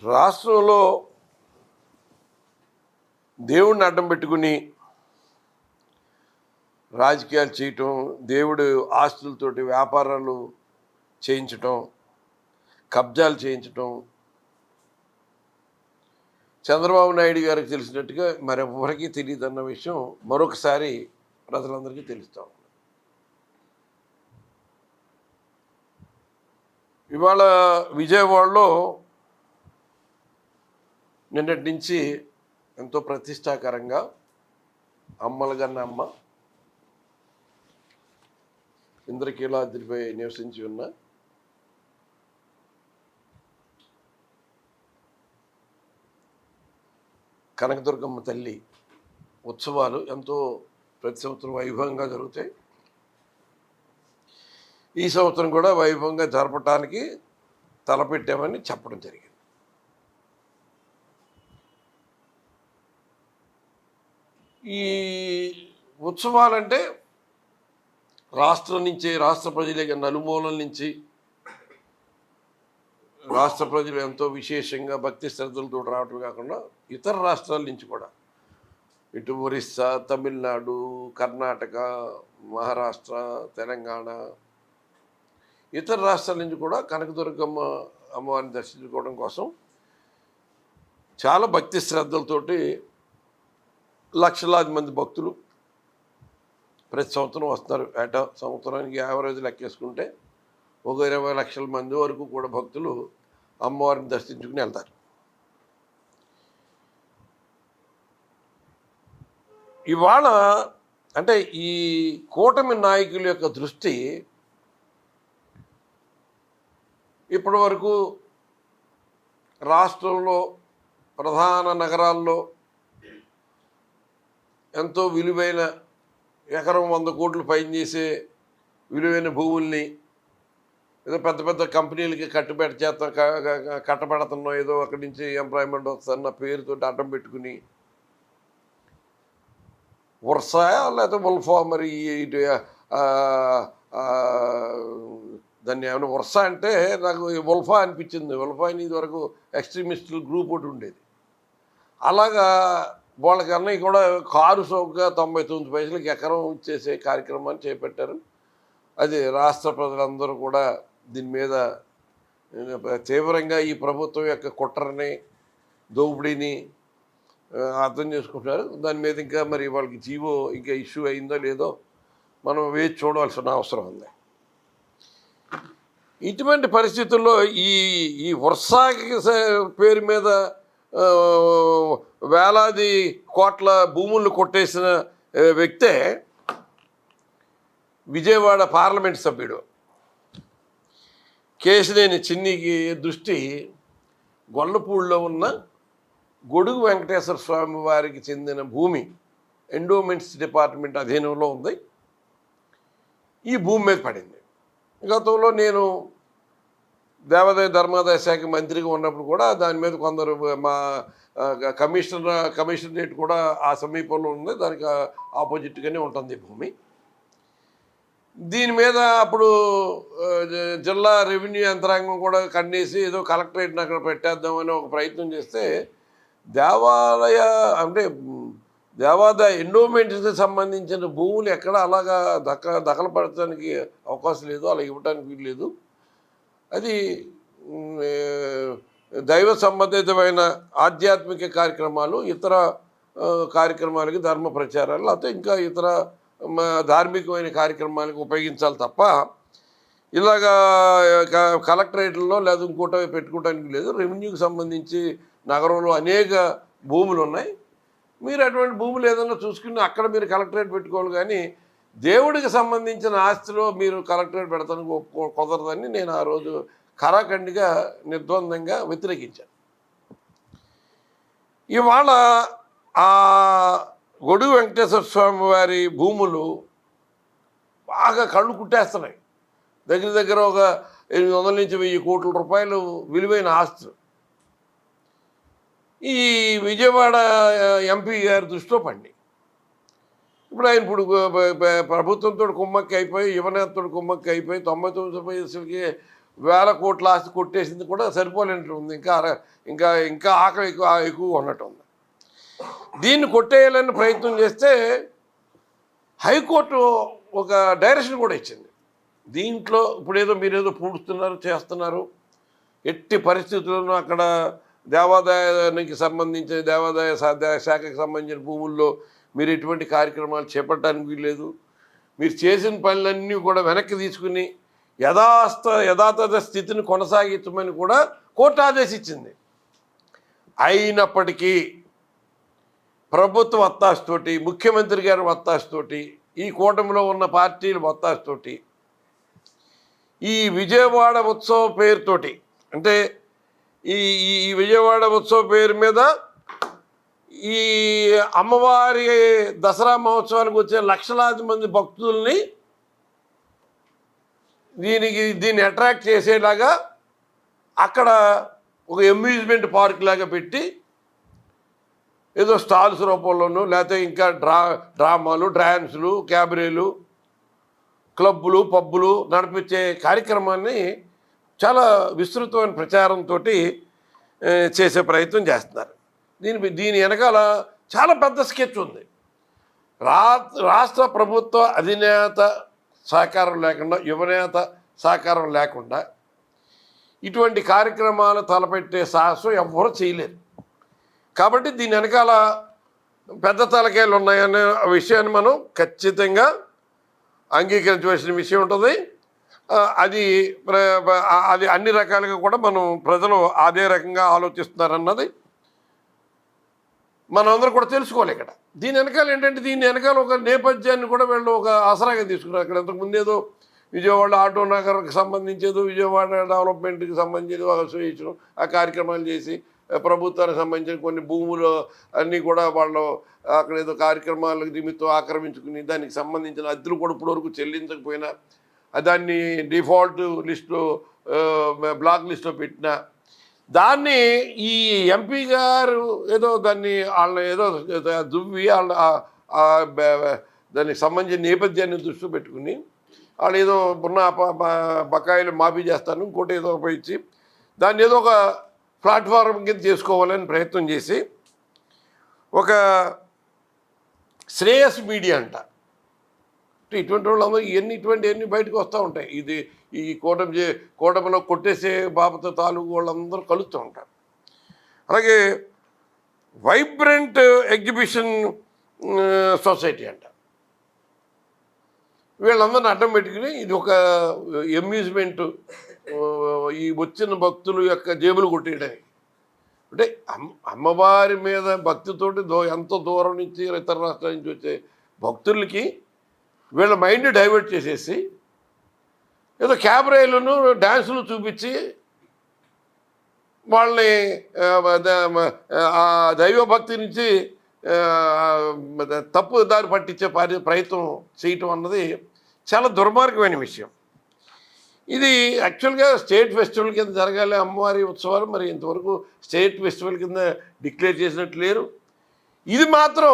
రాష్ట్రంలో దేవుడిని అడ్డం పెట్టుకుని రాజకీయాలు చేయటం, దేవుడు ఆస్తులతోటి వ్యాపారాలు చేయించటం, కబ్జాలు చేయించటం చంద్రబాబు నాయుడు గారికి తెలిసినట్టుగా మరెవరికీ తెలియదన్న విషయం మరొకసారి ప్రజలందరికీ తెలుస్తాం. ఇవాళ విజయవాడలో నిన్నటి నుంచి ఎంతో ప్రతిష్టాకరంగా అమ్మలగన్న అమ్మ ఇంద్రకీలాద్రిపై నివసించి ఉన్న కనకదుర్గమ్మ తల్లి ఉత్సవాలు ఎంతో ప్రతి సంవత్సరం వైభవంగా జరుగుతాయి. ఈ సంవత్సరం కూడా వైభవంగా జరపటానికి తలపెట్టామని చెప్పడం జరిగింది. ఈ ఉత్సవాలంటే రాష్ట్రం నుంచి, రాష్ట్ర ప్రజల నలుమూలల నుంచి రాష్ట్ర ప్రజలు ఎంతో విశేషంగా భక్తి శ్రద్ధలతో రావటం కాకుండా ఇతర రాష్ట్రాల నుంచి కూడా, ఇటు ఒరిస్సా, తమిళనాడు, కర్ణాటక, మహారాష్ట్ర, తెలంగాణ, ఇతర రాష్ట్రాల నుంచి కూడా కనకదుర్గమ్మ అమ్మవారిని దర్శించుకోవడం కోసం చాలా భక్తి శ్రద్ధలతోటి లక్షలాది మంది భక్తులు ప్రతి సంవత్సరం వస్తారు. ఏటా సంవత్సరానికి యావరేజ్ లెక్కేసుకుంటే ఒక 20 లక్షల మంది వరకు కూడా భక్తులు అమ్మవారిని దర్శించుకుని వెళ్తారు. ఇవాళ అంటే ఈ కూటమి నాయకుల యొక్క దృష్టి ఇప్పటి వరకు రాష్ట్రంలో ప్రధాన నగరాల్లో ఎంతో విలువైన ఎకరం 100 కోట్లు పైన చేసే విలువైన భూముల్ని ఏదో పెద్ద పెద్ద కంపెనీలకి కట్టబెడుతున్నాం, ఏదో అక్కడి నుంచి ఎంప్లాయ్మెంట్ వస్తుందన్న పేరుతో అడ్డం పెట్టుకుని వర్షా లేకపోతే ఉల్ఫా, మరి ఇటు దాన్ని ఏమైనా వర్షా అంటే నాకు ఉల్ఫా అనిపించింది. ఉల్ఫా అని ఇదివరకు ఎక్స్ట్రీమిస్టుల గ్రూప్ ఒకటి ఉండేది. అలాగా వాళ్ళకన్నా కూడా కారు సౌకగా 99 పైసలకి ఎకరం ఇచ్చేసే కార్యక్రమాన్ని చేపట్టారు. అది రాష్ట్ర ప్రజలందరూ కూడా దీని మీద తీవ్రంగా ఈ ప్రభుత్వం యొక్క కుట్రని, దోపిడీని అర్థం చేసుకుంటున్నారు. దాని మీద ఇంకా మరి వాళ్ళకి జీవో ఇంకా ఇష్యూ అయిందో లేదో మనం వేచి చూడవలసిన అవసరం ఉంది. ఇటువంటి పరిస్థితుల్లో ఈ వర్షాకి పేరు మీద వేలాది కోట్ల భూములు కొట్టేసిన వ్యక్తే విజయవాడ పార్లమెంట్ సభ్యుడు కేశినేని చిన్నికి దృష్టి గొల్లపూడిలో ఉన్న గొడుగు వెంకటేశ్వర స్వామి వారికి చెందిన భూమి ఎండోమెంట్స్ డిపార్ట్మెంట్ అధీనంలో ఉంది. ఈ భూమి మీద పడింది. గతంలో నేను దేవాదాయ ధర్మాదాయ శాఖ మంత్రిగా ఉన్నప్పుడు కూడా దాని మీద కొందరు మా కమిషనరేట్ కూడా ఆ సమీపంలో ఉంది, దానికి ఆపోజిట్గానే ఉంటుంది భూమి. దీని మీద అప్పుడు జిల్లా రెవెన్యూ యంత్రాంగం కూడా కన్నేసి ఏదో కలెక్టరేట్ని అక్కడ పెట్టేద్దామని ఒక ప్రయత్నం చేస్తే దేవాదాయ ఎండోమెంట్స్కి సంబంధించిన భూములు ఎక్కడ అలాగా దఖలుపడటానికి అవకాశం లేదు, అలా ఇవ్వటానికి వీలు లేదు. అది దైవ సంబంధితమైన ఆధ్యాత్మిక కార్యక్రమాలు, ఇతర కార్యక్రమాలకి, ధర్మ ప్రచారాలు, లేకపోతే ఇంకా ఇతర ధార్మికమైన కార్యక్రమాలకు ఉపయోగించాలి తప్ప ఇలాగా కలెక్టరేట్లలో లేదా ఇంకోట పెట్టుకోవడానికి లేదు. రెవెన్యూకి సంబంధించి నగరంలో అనేక భూములు ఉన్నాయి. మీరు అటువంటి భూములు ఏదైనా చూసుకుని అక్కడ మీరు కలెక్టరేట్ పెట్టుకోవాలి, కానీ దేవుడికి సంబంధించిన ఆస్తిలో మీరు కలెక్టరేట్ పెడతానికి కుదరదని నేను ఆ రోజు ఖరాఖండిగా నిర్ద్వందంగా వ్యతిరేకించాను. ఇవాళ ఆ గొడుగు వెంకటేశ్వర స్వామి వారి భూములు బాగా కళ్ళు కుట్టేస్తున్నాయి. దగ్గర దగ్గర ఒక 800 నుంచి 1000 కోట్ల రూపాయలు విలువైన ఆస్తులు ఈ విజయవాడ ఎంపీ గారి దృష్టిలో పడి ఇప్పుడు ఆయన ప్రభుత్వంతో కుమ్మక్కి అయిపోయి, యువనేతతో కుమ్మక్కి అయిపోయి 99 పైసలకి వేల కోట్ల ఆస్తి కొట్టేసింది కూడా సరిపోలేనట్టు ఉంది. ఇంకా ఇంకా ఆకలి ఎక్కువగా ఉన్నట్టు ఉంది. దీన్ని కొట్టేయాలని ప్రయత్నం చేస్తే హైకోర్టు ఒక డైరెక్షన్ కూడా ఇచ్చింది. దీంట్లో ఇప్పుడేదో మీరేదో పూడుస్తున్నారు, చేస్తున్నారు, ఎట్టి పరిస్థితుల్లోనూ అక్కడ దేవాదాయానికి సంబంధించిన దేవాదాయ శాఖకి సంబంధించిన భూముల్లో మీరు ఎటువంటి కార్యక్రమాలు చేపట్టడానికి వీల్లేదు. మీరు చేసిన పనులన్నీ కూడా వెనక్కి తీసుకుని యథాతథ స్థితిని కొనసాగించమని కూడా కోర్టు ఆదేశించింది. అయినప్పటికీ ప్రభుత్వ వత్తాసుతోటి, ముఖ్యమంత్రి గారి వత్తాసుతోటి, ఈ కూటమిలో ఉన్న పార్టీల వత్తాసుతోటి ఈ విజయవాడ ఉత్సవ పేరుతోటి, అంటే ఈ విజయవాడ ఉత్సవ పేరు మీద ఈ అమ్మవారి దసరా మహోత్సవానికి వచ్చే లక్షలాది మంది భక్తుల్ని దీన్ని అట్రాక్ట్ చేసేలాగా అక్కడ ఒక అమ్యూజ్మెంట్ పార్క్ లాగా పెట్టి ఏదో స్టాల్స్ రూపంలోనూ, లేకపోతే ఇంకా డ్రామాలు, డ్యాన్సులు, క్యాబరేలు, క్లబ్బులు, పబ్బులు నడిపించే కార్యక్రమాన్ని చాలా విస్తృతమైన ప్రచారంతో చేసే ప్రయత్నం చేస్తున్నారు. దీని వెనకాల చాలా పెద్ద స్కెచ్ ఉంది. రాష్ట్ర ప్రభుత్వ అధినేత సహకారం లేకుండా, యువనేత సహకారం లేకుండా ఇటువంటి కార్యక్రమాలు తలపెట్టే సాహసం ఎవ్వరూ చేయలేరు. కాబట్టి దీని వెనకాల పెద్ద తలకాయలు ఉన్నాయనే విషయాన్ని మనం ఖచ్చితంగా అంగీకరించవలసిన విషయం ఉంటుంది. అది అన్ని రకాలుగా కూడా ప్రజలు అదే రకంగా ఆలోచిస్తున్నారన్నది మనం అందరూ కూడా తెలుసుకోవాలి. ఇక్కడ దీని వెనకాల ఏంటంటే, దీని వెనకాల ఒక నేపథ్యాన్ని కూడా వీళ్ళు ఒక ఆసరాగా తీసుకున్నారు. అక్కడ ఇంతకుముందు ఏదో విజయవాడ ఆటో నగర్కి సంబంధించేదో, విజయవాడ డెవలప్మెంట్కి సంబంధించేదో అసోసియేషన్ ఆ కార్యక్రమాలు చేసి ప్రభుత్వానికి సంబంధించిన కొన్ని భూములు అన్నీ కూడా వాళ్ళు అక్కడ ఏదో కార్యక్రమాలకు నిమిత్తం ఆక్రమించుకుని దానికి సంబంధించిన అద్దెలు కూడా ఇప్పటివరకు చెల్లించకపోయినా దాన్ని డిఫాల్ట్ లిస్టులో బ్లాక్ లిస్టులో పెట్టిన దాన్ని ఈ ఎంపీ గారు ఏదో దాన్ని వాళ్ళని ఏదో దువ్వి దానికి సంబంధించిన నేపథ్యాన్ని దృష్టిలో పెట్టుకుని వాళ్ళు ఏదో ఉన్న బకాయిలు మాఫీ చేస్తాను, ఇంకోటి ఏదో ఇచ్చి దాన్ని ఏదో ఒక ప్లాట్ఫారం కింద చేసుకోవాలని ప్రయత్నం చేసి ఒక శ్రేయస్ మీడియా అంట, ఇటువంటి వాళ్ళందరూ ఇటువంటివన్నీ బయటకు వస్తూ ఉంటాయి. ఈ కూటమిలో కొట్టేసే బాబతో తాలూకు వాళ్ళందరూ కలుస్తూ ఉంటారు. అలాగే వైబ్రెంట్ ఎగ్జిబిషన్ సొసైటీ అంట, వీళ్ళందరినీ అడ్డం పెట్టుకుని ఇది ఒక అమ్యూజ్మెంట్, ఈ వచ్చిన భక్తుల యొక్క జేబులు కొట్టేయడానికి. అంటే అమ్మవారి మీద భక్తితోటి ఎంతో దూరం నుంచి ఇతర రాష్ట్రాల నుంచి వచ్చే భక్తులకి వీళ్ళ మైండ్ డైవర్ట్ చేసేసి ఏదో క్యాబరేలను డ్యాన్సులు చూపించి వాళ్ళని దైవభక్తి నుంచి తప్పు దారి పట్టించే ప్రయత్నం చేయటం అన్నది చాలా దుర్మార్గమైన విషయం. ఇది యాక్చువల్గా స్టేట్ ఫెస్టివల్ కింద జరగాలి అమ్మవారి ఉత్సవాలు, మరి ఇంతవరకు స్టేట్ ఫెస్టివల్ కింద డిక్లేర్ చేసినట్టు లేరు. ఇది మాత్రం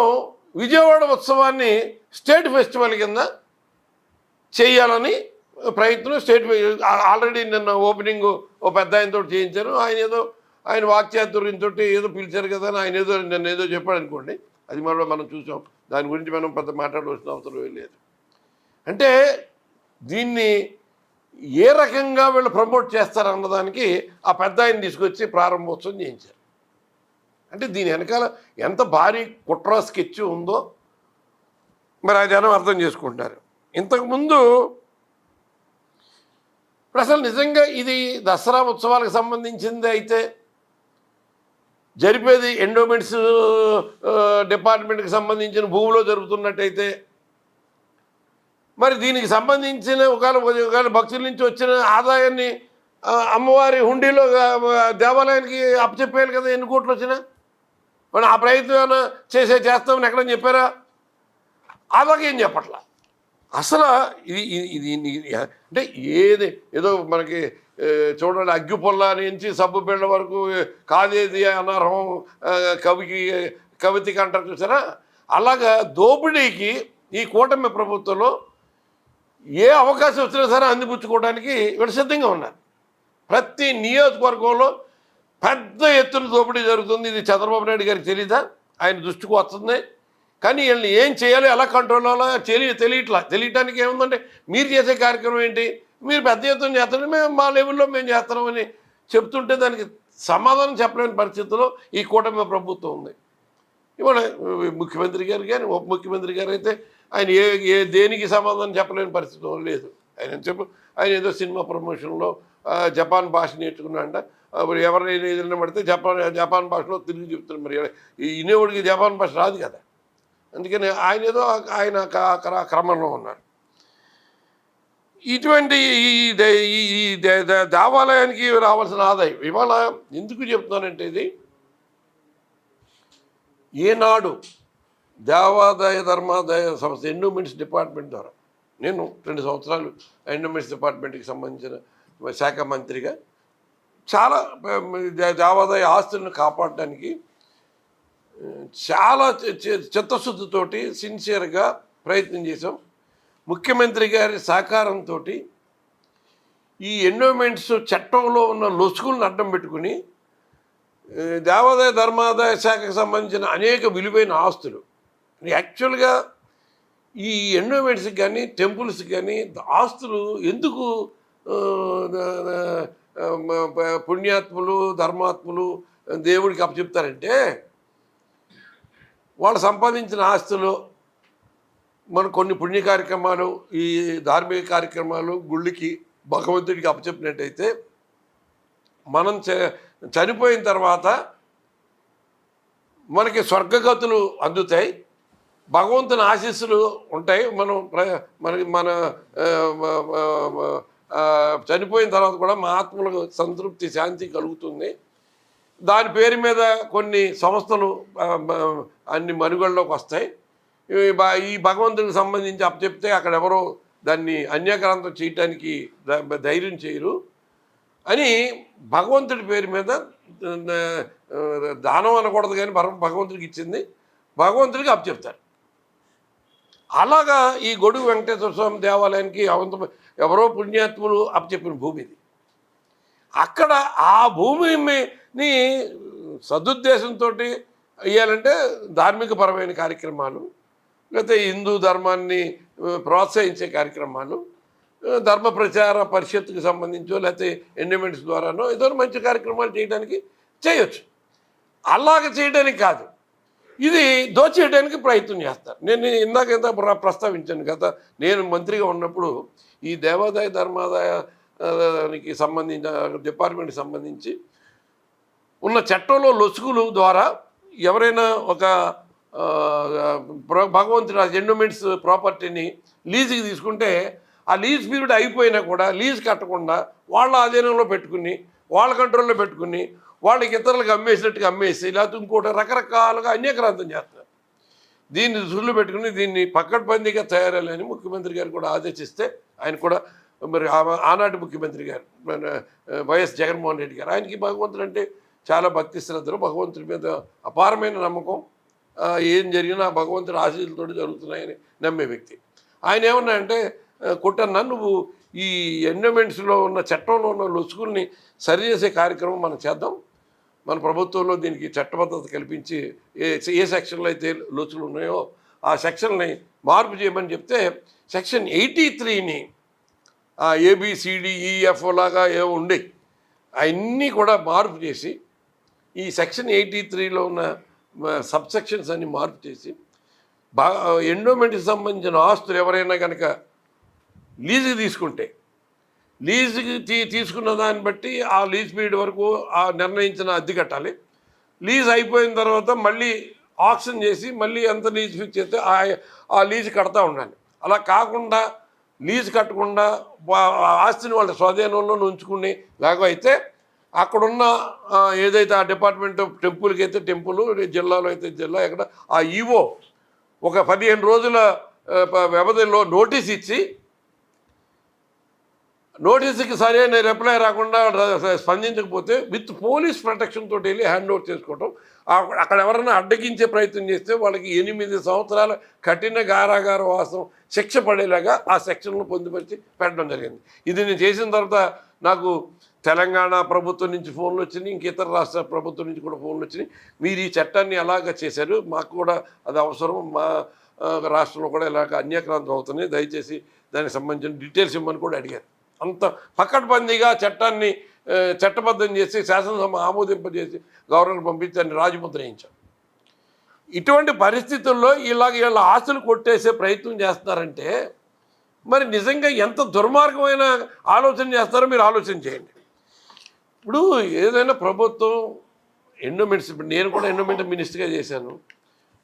విజయవాడ ఉత్సవాన్ని స్టేట్ ఫెస్టివల్ కింద చేయాలని ప్రయత్నం ఆల్రెడీ నిన్న ఓపెనింగ్ ఓ పెద్ద ఆయనతో చేయించారు. ఆయన వాక్చాతుర్యంతో ఏదో పిలిచారు కదా అని ఆయన నిన్న ఏదో చెప్పాడు అనుకోండి, అది మనం చూసాం. దాని గురించి మనం పెద్ద మాట్లాడవలసిన అవసరం లేదు. అంటే దీన్ని ఏ రకంగా వీళ్ళు ప్రమోట్ చేస్తారన్నదానికి ఆ పెద్ద ఆయన తీసుకొచ్చి ప్రారంభోత్సవం చేయించారు. అంటే దీని వెనకాల ఎంత భారీ కుట్ర స్కెచ్ ఉందో మరి ఆ జనం అర్థం చేసుకుంటారు. ఇంతకుముందు ఇప్పుడు అసలు నిజంగా ఇది దసరా ఉత్సవాలకు సంబంధించింది అయితే జరిపేది ఎండోమెంట్స్ డిపార్ట్మెంట్కి సంబంధించిన భూమిలో జరుగుతున్నట్టయితే మరి దీనికి సంబంధించిన ఒకవేళ భక్తుల నుంచి వచ్చిన ఆదాయాన్ని అమ్మవారి హుండీలో దేవాలయానికి అప్పచెప్పేయాలి కదా. ఎన్ని కోట్లు వచ్చినా మనం ఆ ప్రయత్నం చేస్తామని ఎక్కడని చెప్పారా? అలాగేం చెప్పట్లా. అసలు ఇది అంటే ఏదో మనకి చూడండి, అగ్గిపుల్ల నుంచి సబ్బు బిళ్ళ వరకు కాదేది అనర్హం కవితకి అంటారు చూసారా, అలాగా దోపిడీకి ఈ కూటమి ప్రభుత్వంలో ఏ అవకాశం వచ్చినా సరే అందిపుచ్చుకోవడానికి వీళ్ళు సిద్ధంగా ఉన్నారు. ప్రతి నియోజకవర్గంలో పెద్ద ఎత్తున దోపిడీ జరుగుతుంది. ఇది చంద్రబాబు నాయుడు గారికి తెలీదా? ఆయన దృష్టికి వస్తుంది. కానీ వీళ్ళని ఏం చేయాలి, ఎలా కంట్రోల్ అవ్వాలో తెలియటానికి ఏముందంటే మీరు చేసే కార్యక్రమం ఏంటి, మీరు పెద్ద ఎత్తున చేస్తారని మేము మా లెవెల్లో మేము చేస్తున్నామని చెప్తుంటే దానికి సమాధానం చెప్పలేని పరిస్థితుల్లో ఈ కూటమి ప్రభుత్వం ఉంది. ఇవాళ ముఖ్యమంత్రి గారు కానీ ఉప ముఖ్యమంత్రి గారు అయితే ఆయన దేనికి సమాధానం చెప్పలేని పరిస్థితి లేదు. ఆయన ఏదో సినిమా ప్రమోషన్లో జపాన్ భాష నేర్చుకున్నాడంట. ఎవరైనా ఏదైనా పడితే జపాన్ భాషలో తిరిగి చెప్తున్నారు. మరి ఇనేవాడికి జపాన్ భాష రాదు కదా, అందుకని ఆయన ఏదో ఆయన క్రమంలో ఉన్నారు. ఇటువంటి ఈ దేవాలయానికి రావాల్సిన ఆదాయం ఇవాళ ఎందుకు చెప్తున్నానంటే, ఇది ఏనాడు దేవాదాయ ధర్మాదాయ సంస్థ ఎండోమెంట్స్ డిపార్ట్మెంట్ ద్వారా నేను 2 సంవత్సరాలు ఎండోమెంట్స్ డిపార్ట్మెంట్కి సంబంధించిన శాఖ మంత్రిగా చాలా దేవాదాయ ఆస్తులను కాపాడడానికి చాలా చిత్తశుద్ధితోటి సిన్సియర్గా ప్రయత్నం చేసాం. ముఖ్యమంత్రి గారి సహకారంతో ఈ ఎండోమెంట్స్ చట్టంలో ఉన్న లొసుగులను అడ్డం పెట్టుకుని దేవాదాయ ధర్మాదాయ శాఖకు సంబంధించిన అనేక విలువైన ఆస్తులు యాక్చువల్గా ఈ ఎండోమెంట్స్కి కానీ టెంపుల్స్కి కానీ ఆస్తులు ఎందుకు పుణ్యాత్ములు ధర్మాత్ములు దేవుడికి అప్పచెప్తారంటే, వాళ్ళు సంపాదించిన ఆస్తులు మనం కొన్ని పుణ్య కార్యక్రమాలు ఈ ధార్మిక కార్యక్రమాలు గుళ్ళకి భగవంతుడికి అప్పచెప్పినట్టయితే మనం చనిపోయిన తర్వాత మనకి స్వర్గగతులు అందుతాయి, భగవంతుని ఆశీస్సులు ఉంటాయి. మన చనిపోయిన తర్వాత కూడా మా ఆత్మలకు సంతృప్తి శాంతి కలుగుతుంది. దాని పేరు మీద కొన్ని సంస్థలు అన్ని మనుగడలోకి వస్తాయి. ఈ భగవంతునికి సంబంధించి అప్పచెప్తే అక్కడ ఎవరో దాన్ని అన్యగ్రంథం చేయటానికి ధైర్యం చేయరు అని భగవంతుడి పేరు మీద దానం అనకూడదు, కానీ భగవంతుడికి ఇచ్చింది భగవంతుడికి అప్పచెప్తారు. అలాగా ఈ గొడుగు వెంకటేశ్వర స్వామి దేవాలయానికి ఎవరో పుణ్యాత్ములు అప్పచెప్పిన భూమి ఇది. అక్కడ ఆ భూమిని సదుద్దేశంతో ఇవ్వాలంటే ధార్మికపరమైన కార్యక్రమాలు, లేకపోతే హిందూ ధర్మాన్ని ప్రోత్సహించే కార్యక్రమాలు, ధర్మ ప్రచార పరిషత్తుకి సంబంధించో లేకపోతే ఎండోమెంట్స్ ద్వారానో ఏదో మంచి కార్యక్రమాలు చేయడానికి చేయొచ్చు. అలాగ చేయడానికి కాదు, ఇది దోచేయడానికి ప్రయత్నం చేస్తారు. నేను ఇందాక ప్రస్తావించాను కదా, నేను మంత్రిగా ఉన్నప్పుడు ఈ దేవాదాయ ధర్మాదాయానికి సంబంధించిన డిపార్ట్మెంట్కి సంబంధించి ఉన్న చట్టంలో లొసుగులు ద్వారా ఎవరైనా ఒక భగవంతుడు ఎండోమెంట్స్ ప్రాపర్టీని లీజుకి తీసుకుంటే ఆ లీజ్ పీరియడ్ అయిపోయినా కూడా లీజ్ కట్టకుండా వాళ్ళ ఆధీనంలో పెట్టుకుని వాళ్ళ కంట్రోల్లో పెట్టుకుని వాళ్ళకి ఇతరులకు అమ్మేసినట్టుగా అమ్మేసి లేకపోతే ఇంకోటి రకరకాలుగా అన్యక్రాంతం చేస్తారు. దీన్ని దృష్టిలో పెట్టుకుని దీన్ని పక్కడ్బందీగా తయారాలని ముఖ్యమంత్రి గారు కూడా ఆదేశిస్తే, ఆయన కూడా మరి ఆనాటి ముఖ్యమంత్రి గారు వైఎస్ జగన్మోహన్ రెడ్డి గారు, ఆయనకి భగవంతుడు అంటే చాలా భక్తి శ్రద్ధలు, భగవంతుడి మీద అపారమైన నమ్మకం, ఏం జరిగినా భగవంతుడి ఆశీస్సులతో జరుగుతున్నాయని నమ్మే వ్యక్తి. ఆయన ఏమన్నా అంటే, కొట్టన్నా నువ్వు ఈ ఎండోమెంట్స్లో ఉన్న చట్టంలో ఉన్న లొసుగుల్ని సరిచేసే కార్యక్రమం మనం చేద్దాం, మన ప్రభుత్వంలో దీనికి చట్టబద్ధత కల్పించి ఏ సెక్షన్లో అయితే లొసుగులు ఉన్నాయో ఆ సెక్షన్ని మార్పు చేయమని చెప్తే సెక్షన్ 83ని ABCDEF లాగా ఏవో ఉండే అవన్నీ కూడా మార్పు చేసి ఈ సెక్షన్ 83లో ఉన్న సబ్సెక్షన్స్ అన్ని మార్పు చేసి ఎండోమెంట్కి సంబంధించిన ఆస్తులు ఎవరైనా కనుక లీజుకి తీసుకుంటే లీజుకి తీసుకున్న దాన్ని బట్టి ఆ లీజ్ పీరియడ్ వరకు ఆ నిర్ణయించిన అద్దె కట్టాలి. లీజ్ అయిపోయిన తర్వాత మళ్ళీ ఆక్షన్ చేసి మళ్ళీ ఎంత లీజ్ ఫిక్స్ చేస్తే ఆ లీజ్ కడతా ఉండాలి. అలా కాకుండా లీజ్ కట్టకుండా ఆస్తిని వాళ్ళ స్వాధీనంలో ఉంచుకుని లేకపోతే అక్కడున్న ఏదైతే ఆ డిపార్ట్మెంట్ టెంపుల్కి అయితే టెంపుల్, జిల్లాలో అయితే జిల్లా, ఎక్కడ ఆ ఈవో ఒక 15 రోజుల వ్యవధిలో నోటీస్ ఇచ్చి నోటీసుకి సరైన రిప్లై రాకుండా స్పందించకపోతే విత్ పోలీస్ ప్రొటెక్షన్ తోటి వెళ్ళి హ్యాండ్ ఓవర్ చేసుకోవటం, అక్కడ ఎవరైనా అడ్డగించే ప్రయత్నం చేస్తే వాళ్ళకి 8 సంవత్సరాల కఠిన కారాగార వాసం శిక్ష పడేలాగా ఆ సెక్షన్ను పొందుపరిచి పెట్టడం జరిగింది. ఇది నేను చేసిన తర్వాత నాకు తెలంగాణ ప్రభుత్వం నుంచి ఫోన్లు వచ్చినాయి, ఇంక ఇతర రాష్ట్ర ప్రభుత్వం నుంచి కూడా ఫోన్లు వచ్చినాయి. మీరు ఈ చట్టాన్ని ఎలాగ చేశారు, మాకు కూడా అది అవసరం, మా రాష్ట్రంలో కూడా ఇలాగ అన్యాక్రాంతం అవుతున్నాయి, దయచేసి దానికి సంబంధించిన డీటెయిల్స్ ఇవ్వమని కూడా అడిగారు. అంత పకడ్బందీగా చట్టాన్ని చట్టబద్ధం చేసి శాసనసభ ఆమోదింపజేసి గవర్నర్ పంపించి దాన్ని రాజముద్ర వేయించాం. ఇటువంటి పరిస్థితుల్లో వీళ్ళ ఆశలు కొట్టేసే ప్రయత్నం చేస్తున్నారంటే మరి నిజంగా ఎంత దుర్మార్గమైన ఆలోచన చేస్తారో మీరు ఆలోచన చేయండి. ఇప్పుడు ఏదైనా ప్రభుత్వం ఎండోమెంట్స్, ఇప్పుడు నేను కూడా ఎండోమెంట్ మినిస్టర్గా చేశాను.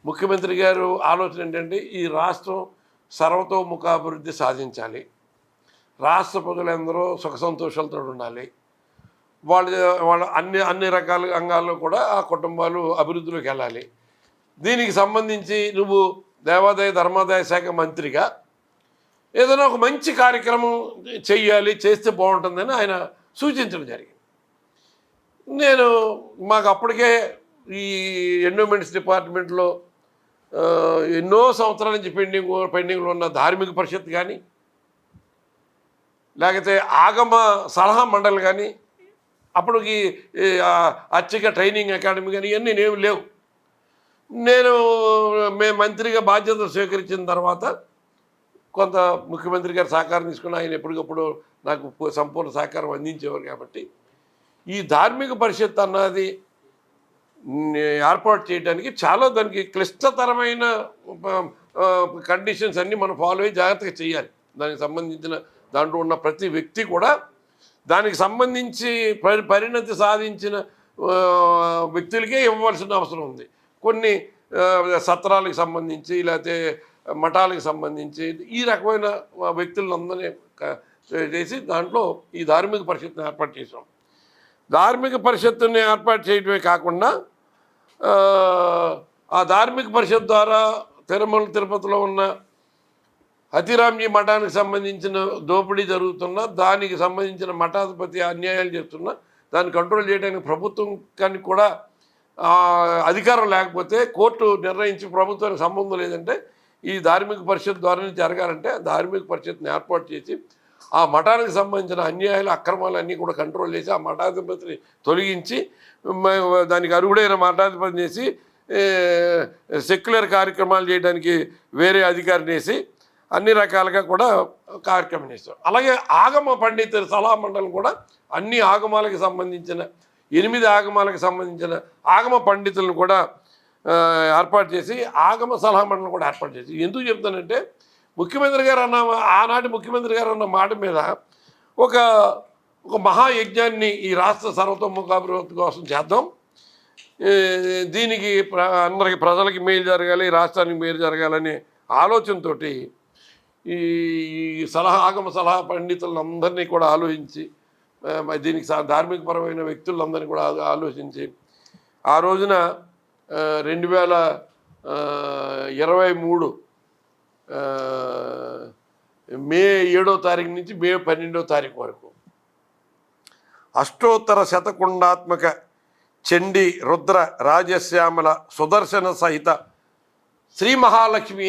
ముఖ్యమంత్రి గారు ఆలోచన ఏంటంటే ఈ రాష్ట్రం సర్వతోముఖాభివృద్ధి సాధించాలి, రాష్ట్ర ప్రజలందరూ సుఖ సంతోషాలతో ఉండాలి, వాళ్ళ అన్ని రకాల అంగాల్లో కూడా ఆ కుటుంబాలు అభివృద్ధిలోకి వెళ్ళాలి. దీనికి సంబంధించి నువ్వు దేవాదాయ ధర్మాదాయ శాఖ మంత్రిగా ఏదైనా ఒక మంచి కార్యక్రమం చెయ్యాలి, చేస్తే బాగుంటుందని ఆయన సూచించడం జరిగింది. నేను మాకు అప్పటికే ఈ ఎండోమెంట్స్ డిపార్ట్మెంట్లో ఎన్నో సంవత్సరాల నుంచి పెండింగ్లో ఉన్న ధార్మిక పరిషత్ కానీ, లేకపోతే ఆగమ సలహా మండలి కానీ, అప్పటికి అర్చక ట్రైనింగ్ అకాడమీ కానీ ఇవన్నీ ఏమి లేవు. మేము మంత్రిగా బాధ్యతలు స్వీకరించిన తర్వాత కొంత ముఖ్యమంత్రి గారి సహకారం తీసుకుని ఆయన ఎప్పటికప్పుడు నాకు సంపూర్ణ సహకారం అందించేవారు. కాబట్టి ఈ ధార్మిక పరిషత్ అన్నది ఏర్పాటు చేయడానికి చాలా దానికి క్లిష్టతరమైన కండిషన్స్ అన్నీ మనం ఫాలో అయ్యి జాగ్రత్తగా చేయాలి. దానికి సంబంధించిన దాంట్లో ఉన్న ప్రతి వ్యక్తి కూడా దానికి సంబంధించి పరిణతి సాధించిన వ్యక్తులకే ఇవ్వవలసిన అవసరం ఉంది. కొన్ని సత్రాలకు సంబంధించి లేకపోతే మఠాలకు సంబంధించి ఈ రకమైన వ్యక్తులందరినీ చేసి దాంట్లో ఈ ధార్మిక పరిషత్తుని ఏర్పాటు చేసాం. ధార్మిక పరిషత్తుని ఏర్పాటు చేయడమే కాకుండా ఆ ధార్మిక పరిషత్ ద్వారా తిరుపతిలో ఉన్న అతిరాంజీ మఠానికి సంబంధించిన దోపిడీ జరుగుతున్న, దానికి సంబంధించిన మఠాధిపతి అన్యాయాలు చేస్తున్నా దాన్ని కంట్రోల్ చేయడానికి ప్రభుత్వానికి కూడా అధికారం లేకపోతే కోర్టు నిర్ణయించి ప్రభుత్వానికి సంబంధం లేదంటే ఈ ధార్మిక పరిషత్ ద్వారానే జరగాలంటే ధార్మిక పరిషత్ని ఏర్పాటు చేసి ఆ మఠానికి సంబంధించిన అన్యాయాలు అక్రమాలన్నీ కూడా కంట్రోల్ చేసి ఆ మఠాధిపతిని తొలగించి దానికి అర్హుడైన మఠాధిపతిని వేసి సెక్యులర్ కార్యక్రమాలు చేయడానికి వేరే అధికారిని వేసి అన్ని రకాలుగా కూడా కార్యక్రమం చేస్తాం. అలాగే ఆగమ పండితుల సలహా మండలి కూడా అన్ని ఆగమాలకు సంబంధించిన 8 ఆగమాలకు సంబంధించిన ఆగమ పండితులను కూడా ఏర్పాటు చేసి ఆగమ సలహా మండలిని కూడా ఏర్పాటు చేసి, ఎందుకు చెప్తానంటే ముఖ్యమంత్రి గారు ఆనాటి ముఖ్యమంత్రి గారు అన్న మాట మీద ఒక మహాయజ్ఞాన్ని ఈ రాష్ట్ర సర్వతోముఖాభివృద్ధి కోసం చేద్దాం, దీనికి అందరికి ప్రజలకి మేలు జరగాలి, రాష్ట్రానికి మేలు జరగాలనే ఆలోచనతో ఈ ఆగమ సలహా పండితులందరినీ కూడా ఆలోచించి దీనికి ధార్మికపరమైన వ్యక్తులందరినీ కూడా ఆలోచించి ఆ రోజున 2023 మే 7వ తారీఖు నుంచి మే 12వ తారీఖు వరకు అష్టోత్తర శతకుండాత్మక చండీ రుద్ర రాజశ్యామల సుదర్శన సహిత శ్రీ మహాలక్ష్మి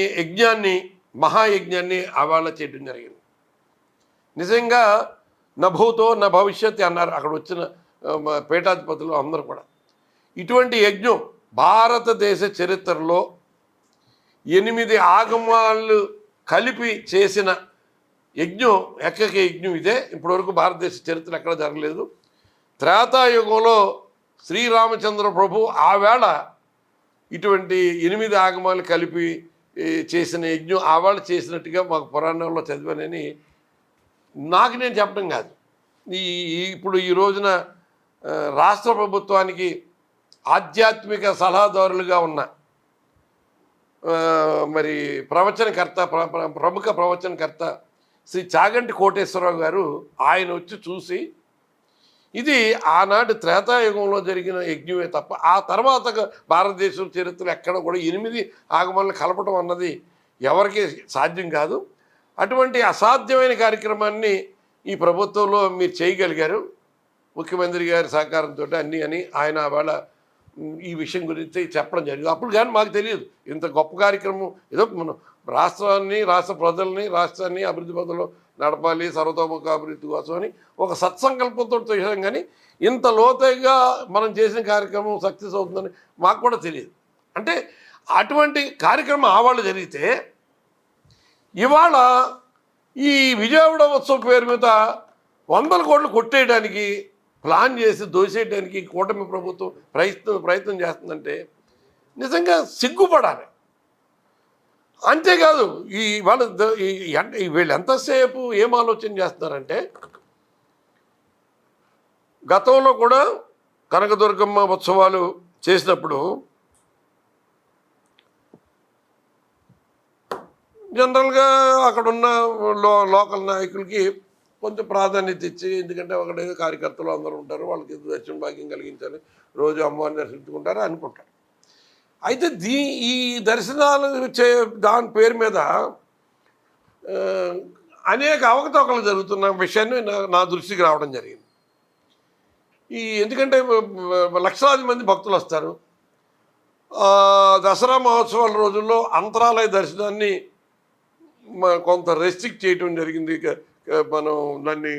మహాయజ్ఞాన్ని అవాళ చేయడం జరిగింది. నిజంగా నభూతో నా భవిష్యత్ అన్నారు అక్కడ వచ్చిన పీఠాధిపతులు అందరూ కూడా. ఇటువంటి యజ్ఞం భారతదేశ చరిత్రలో 8 ఆగమాలు కలిపి చేసిన యజ్ఞం ఏకైక యజ్ఞం ఇదే. ఇప్పటివరకు భారతదేశ చరిత్ర ఎక్కడ జరగలేదు. త్రేతాయుగంలో శ్రీరామచంద్ర ప్రభు ఆవేళ ఇటువంటి 8 ఆగమాలు కలిపి చేసిన యజ్ఞం ఆవేళ చేసినట్టుగా మాకు పురాణంలో చదివానని నాకు నేను చెప్పడం కాదు. ఇప్పుడు ఈ రోజున రాష్ట్ర ప్రభుత్వానికి ఆధ్యాత్మిక సలహాదారులుగా ఉన్న మరి ప్రముఖ ప్రవచనకర్త శ్రీ చాగంటి కోటేశ్వరరావు గారు ఆయన వచ్చి చూసి ఇది ఆనాటి త్రేతాయుగంలో జరిగిన యజ్ఞమే తప్ప ఆ తర్వాత భారతదేశం చరిత్ర ఎక్కడ కూడా 8 ఆగమాలను కలపడం అన్నది ఎవరికి సాధ్యం కాదు. అటువంటి అసాధ్యమైన కార్యక్రమాన్ని ఈ ప్రభుత్వంలో మీరు చేయగలిగారు ముఖ్యమంత్రి గారి సహకారంతో అని ఆయన వాళ్ళ ఈ విషయం గురించి చెప్పడం జరిగింది. అప్పుడు కానీ మాకు తెలియదు ఇంత గొప్ప కార్యక్రమం ఏదో మనం రాష్ట్రాన్ని, రాష్ట్ర ప్రజల్ని, రాష్ట్రాన్ని అభివృద్ధి పథంలో నడపాలి, సర్వతోముఖ అభివృద్ధి కోసం అని ఒక సత్సంకల్పంతో చేసాం. కానీ ఇంత లోతుగా మనం చేసిన కార్యక్రమం సక్సెస్ అవుతుందని మాకు కూడా తెలియదు. అంటే అటువంటి కార్యక్రమం ఆవాళ్ళు జరిగితే ఇవాళ ఈ విజయవాడ ఉత్సవం పేరు మీద 100 కోట్లు కొట్టేయడానికి ప్లాన్ చేసి దోసేయడానికి కూటమి ప్రభుత్వం ప్రయత్నం చేస్తుందంటే నిజంగా సిగ్గుపడాలి. అంతేకాదు వీళ్ళు ఎంతసేపు ఏం ఆలోచన చేస్తున్నారంటే, గతంలో కూడా కనకదుర్గమ్మ ఉత్సవాలు చేసినప్పుడు జనరల్గా అక్కడున్న లోకల్ నాయకులకి కొంచెం ప్రాధాన్యత ఇచ్చి, ఎందుకంటే ఒకటేదో కార్యకర్తలు అందరూ ఉంటారు, వాళ్ళకి దర్శన భాగ్యం కలిగించాలి, రోజు అమ్మవారిని దర్శించుకుంటారు అనుకుంటారు. అయితే ఈ దర్శనాలు దాని పేరు మీద అనేక అవకతవకలు జరుగుతున్న విషయాన్ని నా దృష్టికి రావడం జరిగింది. ఎందుకంటే లక్షలాది మంది భక్తులు వస్తారు. దసరా మహోత్సవాల రోజుల్లో అంతరాలయ దర్శనాన్ని కొంత రెస్ట్రిక్ట్ చేయడం జరిగింది. మనం దాన్ని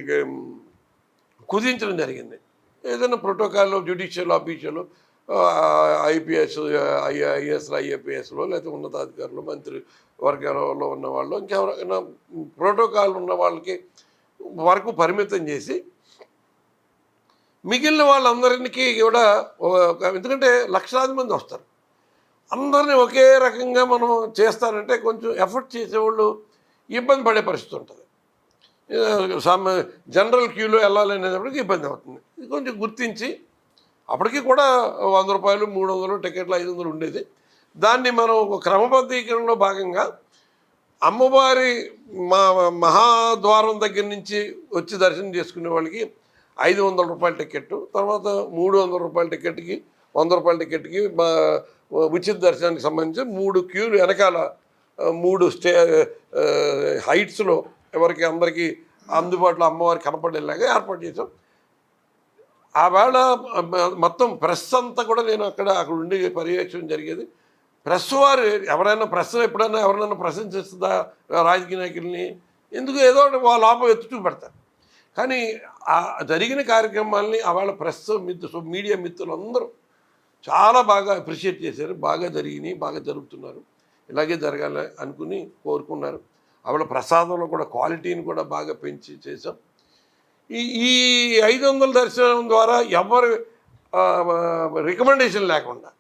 కుదించడం జరిగింది. ఏదైనా ప్రోటోకాల్లో జ్యుడిషియల్ ఆఫీషియల్ ఐపీఎస్, ఐఏఎస్లు, ఐఏపీఎస్లో లేకపోతే ఉన్నతాధికారులు, మంత్రి వర్గాలలో ఉన్న వాళ్ళు, ఇంకెవరైనా ప్రోటోకాల్ ఉన్న వాళ్ళకి వరకు పరిమితం చేసి మిగిలిన వాళ్ళందరికీ కూడా, ఎందుకంటే లక్షలాది మంది వస్తారు, అందరినీ ఒకే రకంగా మనం చేస్తారంటే కొంచెం ఎఫర్ట్ చేసేవాళ్ళు ఇబ్బంది పడే పరిస్థితి ఉంటుంది. జనరల్ క్యూలో వెళ్ళాలనేటప్పటికి ఇబ్బంది అవుతుంది. ఇది కొంచెం గుర్తించి, అప్పటికి కూడా 100 రూపాయలు, 300 టికెట్లు 500 ఉండేది. దాన్ని మనం ఒక క్రమబద్ధీకరణలో భాగంగా అమ్మవారి మహాద్వారం దగ్గర నుంచి వచ్చి దర్శనం చేసుకునే వాళ్ళకి 500 రూపాయల టికెట్టు, తర్వాత 300 రూపాయల టికెట్కి, 100 రూపాయల టికెట్కి ఉచిత దర్శనానికి సంబంధించి 3 క్యూలు వెనకాల 3 హైట్స్లో ఎవరికి అందరికీ అందుబాటులో అమ్మవారి కనపడేలాగా ఏర్పాటు చేసాం. ఆ వేళ మొత్తం ప్రెస్ అంతా కూడా నేను అక్కడ ఉండి పర్యవేక్షణ జరిగేది. ప్రెస్ వారు ఎప్పుడైనా ఎవరైనా ప్రశంసిస్తుందా రాజకీయ నాయకుల్ని? ఎందుకు ఏదో వాళ్ళ లోపం ఎత్తి చూపెడతారు. కానీ జరిగిన కార్యక్రమాలని ఆవేళ మీడియా మిత్రులు అందరూ చాలా బాగా అప్రిషియేట్ చేశారు. బాగా జరిగినాయి, బాగా జరుగుతున్నారు, ఇలాగే జరగాలి అనుకుని కోరుకున్నారు. ఆవిడ ప్రసాదంలో కూడా క్వాలిటీని కూడా బాగా పెంచి చేసాం. ఈ 500 దర్శనం ద్వారా ఎవరి రికమెండేషన్ లేకుండా,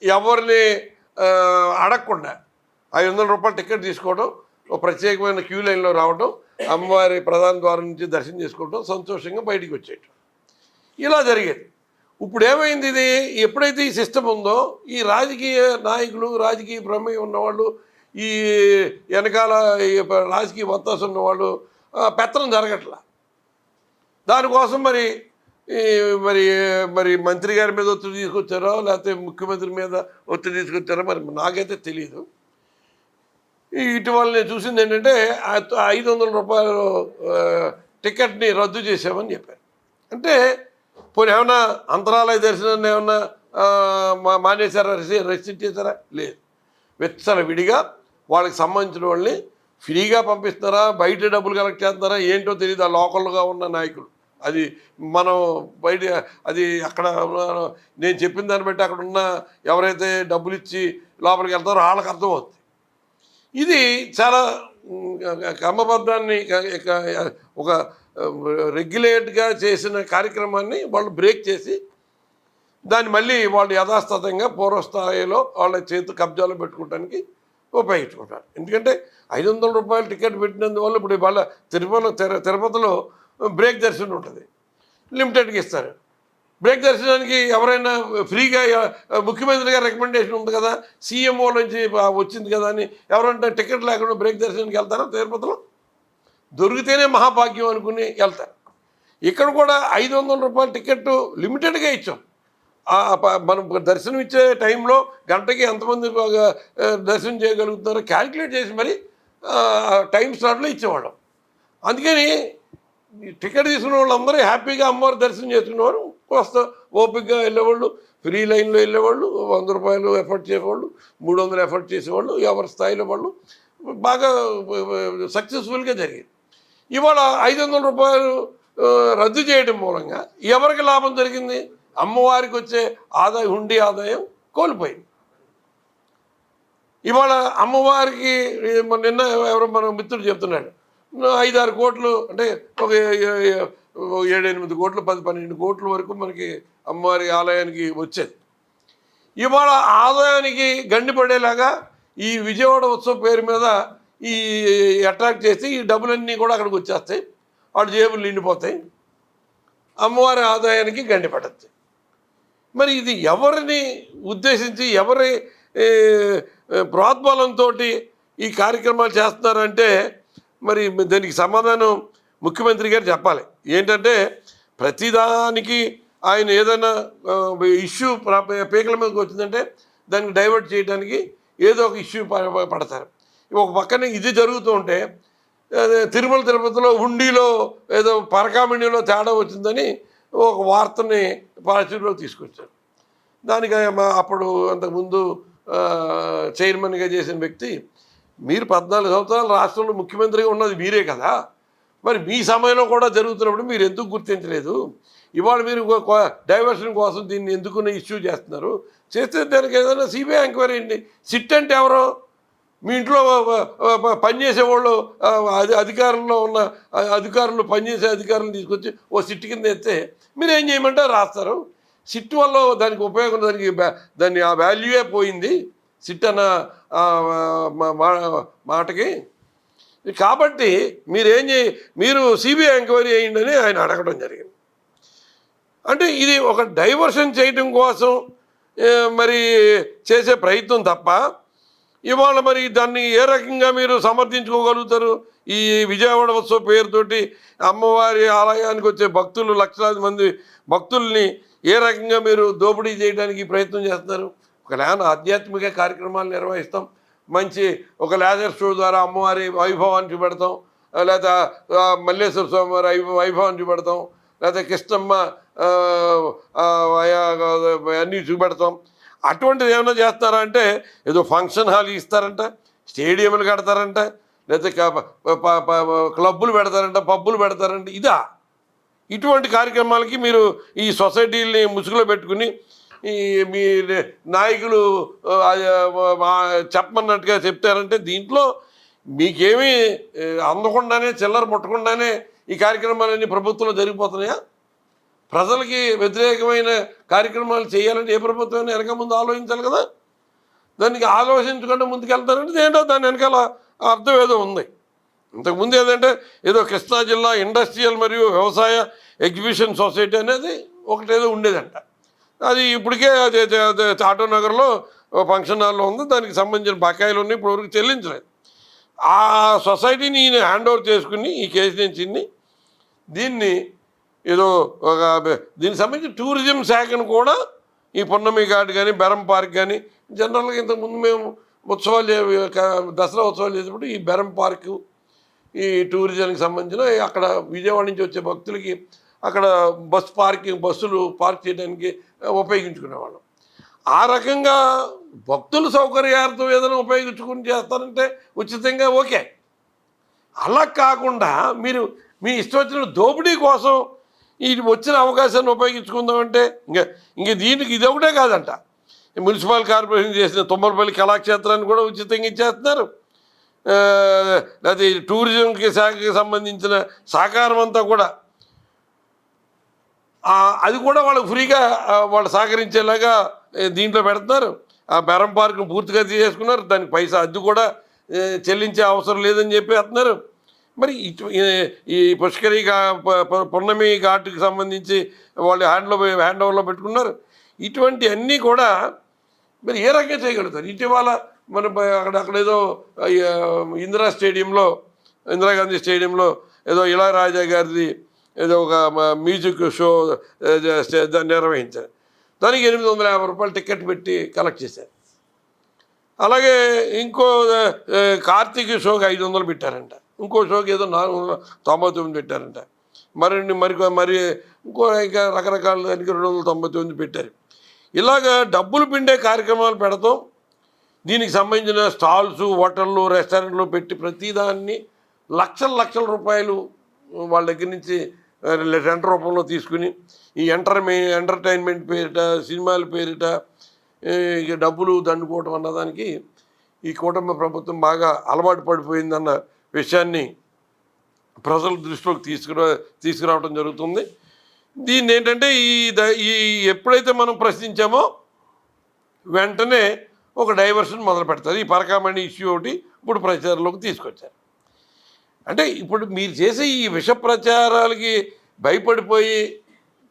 ఎవరిని అడగకుండా 500 రూపాయల టికెట్ తీసుకోవడం, ఒక ప్రత్యేకమైన క్యూ లైన్లో రావడం, అమ్మవారి ప్రధాన ద్వారం నుంచి దర్శనం చేసుకోవడం, సంతోషంగా బయటికి వచ్చేయటం, ఇలా జరిగేది. ఇప్పుడు ఏమైంది? ఇది ఎప్పుడైతే ఈ సిస్టమ్ ఉందో, ఈ రాజకీయ నాయకులు, రాజకీయ ప్రమేయం ఉన్నవాళ్ళు, ఈ వెనకాల రాజకీయ వత్తాసు ఉన్నవాళ్ళు పెత్తనం జరగట్లా. దానికోసం మరి మరి మరి మంత్రి గారి మీద ఒత్తిడి తీసుకొచ్చారో, లేకపోతే ముఖ్యమంత్రి మీద ఒత్తిడి తీసుకొచ్చారో మరి నాకైతే తెలియదు. ఇటీవల నేను చూసింది ఏంటంటే 500 రూపాయలు టికెట్ని రద్దు చేసామని చెప్పారు. అంటే పోనీ ఏమన్నా అంతరాలయ దర్శనాన్ని ఏమన్నా మానేశారా, రెస్ట్రిక్ట్ చేశారా? లేదు. విడిగా వాళ్ళకి సంబంధించిన వాళ్ళని ఫ్రీగా పంపిస్తారా, బయట డబ్బులు కలెక్ట్ చేస్తున్నారా ఏంటో తెలియదు. ఆ లోకల్గా ఉన్న నాయకులు, అది మనం బయట, అది అక్కడ నేను చెప్పిన దాన్ని బట్టి అక్కడ ఉన్న ఎవరైతే డబ్బులు ఇచ్చి లోపలికి వెళ్తారో వాళ్ళకి అర్థమవుతుంది. ఇది చాలా క్రమబద్ధాన్ని, ఒక రెగ్యులేట్గా చేసిన కార్యక్రమాన్ని వాళ్ళు బ్రేక్ చేసి దాన్ని మళ్ళీ వాళ్ళు యథాస్థాతంగా పూర్వస్థాయిలో వాళ్ళ చేతి కబ్జాలో పెట్టుకోవడానికి ఉపయోగించుకుంటారు. ఎందుకంటే 500 రూపాయల టికెట్ పెట్టినందువల్ల ఇప్పుడు వాళ్ళ తిరుపతిలో బ్రేక్ దర్శనం ఉంటుంది, లిమిటెడ్గా ఇస్తారు. బ్రేక్ దర్శనానికి ఎవరైనా ఫ్రీగా, ముఖ్యమంత్రి గారి రికమెండేషన్ ఉంది కదా, సీఎంఓ నుంచి వచ్చింది కదా అని ఎవరంటే టికెట్ లేకుండా బ్రేక్ దర్శనానికి వెళ్తారా? తిరుపతిలో దొరికితేనే మహాభాగ్యం అనుకుని వెళ్తారు. ఇక్కడ కూడా 500 రూపాయల టికెట్ లిమిటెడ్గా ఇచ్చాం. మనం దర్శనం ఇచ్చే టైంలో గంటకి ఎంతమంది దర్శనం చేయగలుగుతున్నారో క్యాల్కులేట్ చేసి మరి టైం స్లాట్లో ఇచ్చేవాళ్ళం. అందుకని టికెట్ తీసుకున్న వాళ్ళందరూ హ్యాపీగా అమ్మవారి దర్శనం చేసుకునేవారు, ఓపికగా వెళ్ళేవాళ్ళు, ఫ్రీ లైన్లో వెళ్ళేవాళ్ళు, 100 రూపాయలు ఎఫర్ట్ చేసేవాళ్ళు, 300 ఎఫర్ట్ చేసేవాళ్ళు, ఎవరి స్థాయిలో వాళ్ళు బాగా సక్సెస్ఫుల్గా జరిగింది. ఇవాళ 500 రూపాయలు రద్దు చేయడం మూలంగా ఎవరికి లాభం జరిగింది? అమ్మవారికి వచ్చే ఆదాయం, హుండీ ఆదాయం కోల్పోయింది. ఇవాళ అమ్మవారికి నిన్న ఎవరో మన మిత్రుడు చెప్తున్నాడు, 5-6 కోట్లు అంటే ఒక 7-8 కోట్లు, 10-12 కోట్ల వరకు మనకి అమ్మవారి ఆలయానికి వచ్చేది. ఇవాళ ఆదాయానికి గండిపడేలాగా ఈ విజయవాడ ఉత్సవం పేరు మీద ఈ అట్రాక్ట్ చేసి ఈ డబ్బులన్నీ కూడా అక్కడికి వచ్చేస్తాయి, వాడు జేబులు నిండిపోతాయి, అమ్మవారి ఆదాయానికి గండిపడద్ది. మరి ఇది ఎవరిని ఉద్దేశించి, ఎవరి ప్రోద్బలంతో ఈ కార్యక్రమాలు చేస్తున్నారంటే మరి దానికి సమాధానం ముఖ్యమంత్రి గారు చెప్పాలి. ఏంటంటే ప్రతిదానికి ఆయన ఏదైనా ఇష్యూ పీకల మీదకి వచ్చిందంటే దానికి డైవర్ట్ చేయడానికి ఏదో ఒక ఇష్యూ పడతారు. ఒక పక్కన ఇది జరుగుతూ ఉంటే తిరుమల తిరుపతిలో హుండీలో ఏదో పరకామణిలో తేడా వచ్చిందని ఒక వార్తని ప్రాచుర్యంలోకి తీసుకొచ్చారు. దానికి అప్పుడు అంతకుముందు చైర్మన్గా చేసిన వ్యక్తి, మీరు 14 సంవత్సరాలు రాష్ట్రంలో ముఖ్యమంత్రిగా ఉన్నది మీరే కదా, మరి మీ సమయంలో కూడా జరుగుతున్నప్పుడు మీరు ఎందుకు గుర్తించలేదు? ఇవాళ మీరు డైవర్షన్ కోసం దీన్ని ఎందుకు ఇష్యూ చేస్తున్నారు? చేస్తే దానికి ఏదైనా సిబిఐ ఎంక్వైరీ అండి. సిట్ అంటే ఎవరో మీ ఇంట్లో పనిచేసేవాళ్ళు, అధికారంలో ఉన్న అధికారులు, పనిచేసే అధికారులను తీసుకొచ్చి ఓ సిట్ కింద ఎత్తే మీరు ఏం చేయమంటారు? రాస్తారు. సిట్ వల్ల దానికి ఉపయోగం, దాన్ని ఆ వాల్యూయే పోయింది సిట్ అన్న మాటకి. కాబట్టి మీరు సిబిఐ ఎంక్వైరీ చేయండి అని ఆయన అడగడం జరిగింది. అంటే ఇది ఒక డైవర్షన్ చేయడం కోసం మరి చేసే ప్రయత్నం తప్ప ఇవాళ మరి దాన్ని ఏ రకంగా మీరు సమర్థించుకోగలుగుతారు? ఈ విజయవాడ ఉత్సవ పేరుతోటి అమ్మవారి ఆలయానికి వచ్చే భక్తులు, లక్షలాది మంది భక్తుల్ని ఏ రకంగా మీరు దోపిడీ చేయడానికి ప్రయత్నం చేస్తున్నారు? ఒకవేళ ఆధ్యాత్మిక కార్యక్రమాలు నిర్వహిస్తాం, మంచి ఒక లేజర్ షో ద్వారా అమ్మవారి వైభవాన్ని చూపెడతాం, లేదా మల్లేశ్వర స్వామి వారి వైభవాన్ని చూపెడతాం, లేదా కృష్ణమ్మ అన్నీ చూపెడతాం. అటువంటిది ఏమైనా చేస్తారా అంటే ఏదో ఫంక్షన్ హాల్ ఇస్తారంట, స్టేడియంలు కడతారంట, లేకపోతే క్లబ్బులు పెడతారంట, పబ్బులు పెడతారంట. ఇటువంటి కార్యక్రమాలకి మీరు ఈ సొసైటీని ముసుగులో పెట్టుకుని మీ నాయకులు చెప్పమన్నట్టుగా చెప్తారంటే దీంట్లో మీకేమీ అందకుండానే, చిల్లర ముట్టకుండానే ఈ కార్యక్రమాలన్నీ ప్రభుత్వంలో జరిగిపోతున్నాయా? ప్రజలకి వ్యతిరేకమైన కార్యక్రమాలు చేయాలంటే ఏ ప్రభుత్వం వెనక ముందు ఆలోచించాలి కదా. దానికి ఆలోచించకుండా ముందుకెళ్తారంటే ఏంటో దాని వెనకాల అర్థం ఏదో ఉంది. ఇంతకుముందు ఏదో కృష్ణా జిల్లా ఇండస్ట్రియల్ మరియు వ్యవసాయ ఎగ్జిబిషన్ సొసైటీ అనేది ఒకటేదో ఉండేదంట. అది ఇప్పటికే ఆటోనగర్లో ఫంక్షన్ హాల్లో ఉంది. దానికి సంబంధించిన బకాయిలు ఉన్నాయి, ఇప్పటివరకు చెల్లించలేదు. ఆ సొసైటీని ఈయన హ్యాండ్ ఓవర్ చేసుకుని ఈ కేసు నుంచి దీన్ని ఏదో దీనికి సంబంధించి టూరిజం శాఖను కూడా ఈ పున్నమి ఘాట్ కానీ, బెరం పార్క్ కానీ, జనరల్గా ఇంతకుముందు మేము దసరా ఉత్సవాలు చేసేటప్పుడు ఈ బెరం పార్కు, ఈ టూరిజంకి సంబంధించిన అక్కడ విజయవాడ నుంచి వచ్చే భక్తులకి అక్కడ బస్సులు పార్క్ చేయడానికి ఉపయోగించుకునేవాళ్ళం. ఆ రకంగా భక్తుల సౌకర్యార్థం ఏదైనా ఉపయోగించుకుని చేస్తారంటే ఉచితంగా ఓకే. అలా కాకుండా మీరు మీ ఇష్టం వచ్చిన దోపిడీ కోసం ఈ వచ్చిన అవకాశాన్ని ఉపయోగించుకుందామంటే ఇంక దీనికి ఇది ఒకటే కాదంట. మున్సిపల్ కార్పొరేషన్ చేసిన తుమ్మలపల్లి కళాక్షేత్రాన్ని కూడా ఉచితంగా ఇచ్చేస్తున్నారు. లేకపోతే టూరిజంకి శాఖకి సంబంధించిన సహకారం అంతా కూడా అది కూడా వాళ్ళకి ఫ్రీగా వాళ్ళు సహకరించేలాగా దీంట్లో పెడుతున్నారు. ఆ బెరం పార్క్ను పూర్తిగా తీసేసుకున్నారు. దానికి పైసా అద్దె కూడా చెల్లించే అవసరం లేదని చెప్పేస్తున్నారు. మరి ఈ పుష్కరి పున్నమి ఘాటుకి సంబంధించి వాళ్ళు హ్యాండ్ ఓవర్లో పెట్టుకున్నారు. ఇటువంటి అన్నీ కూడా మరి ఏ రకంగా చేయగలుగుతారు? ఇటీవల మన అక్కడేదో ఇందిరాగాంధీ స్టేడియంలో ఏదో ఇళయరాజా గారిది ఏదో ఒక మ్యూజిక్ షో నిర్వహించారు. దానికి 850 రూపాయలు టికెట్ పెట్టి కలెక్ట్ చేశారు. అలాగే ఇంకో కార్తీక్ షోకి 500 పెట్టారంట. ఇంకో షోకి ఏదో 499 పెట్టారంట. మరి ఇంకో ఇంకా రకరకాల దానికి 299 పెట్టారు. ఇలాగా డబ్బులు పిండే కార్యక్రమాలు పెడతాం. దీనికి సంబంధించిన స్టాల్స్, హోటళ్ళు, రెస్టారెంట్లు పెట్టి ప్రతిదాన్ని లక్షల రూపాయలు వాళ్ళ దగ్గర నుంచి రెంట్ రూపంలో తీసుకుని ఈ ఎంటర్టైన్మెంట్ పేరిట, సినిమాల పేరిట ఇక డబ్బులు దండుకోవటం అన్నదానికి ఈ కూటమి ప్రభుత్వం బాగా అలవాటు పడిపోయిందన్న విషయాన్ని ప్రజల దృష్టిలోకి తీసుకురావడం జరుగుతుంది. దీన్ని ఏంటంటే ఈ ఎప్పుడైతే మనం ప్రశ్నించామో వెంటనే ఒక డైవర్షన్ మొదలు పెడతారు. ఈ పరకామణి ఇష్యూ ఒకటి ఇప్పుడు ప్రచారంలోకి తీసుకొచ్చారు. అంటే ఇప్పుడు మీరు చేసే ఈ విష ప్రచారాలకి భయపడిపోయి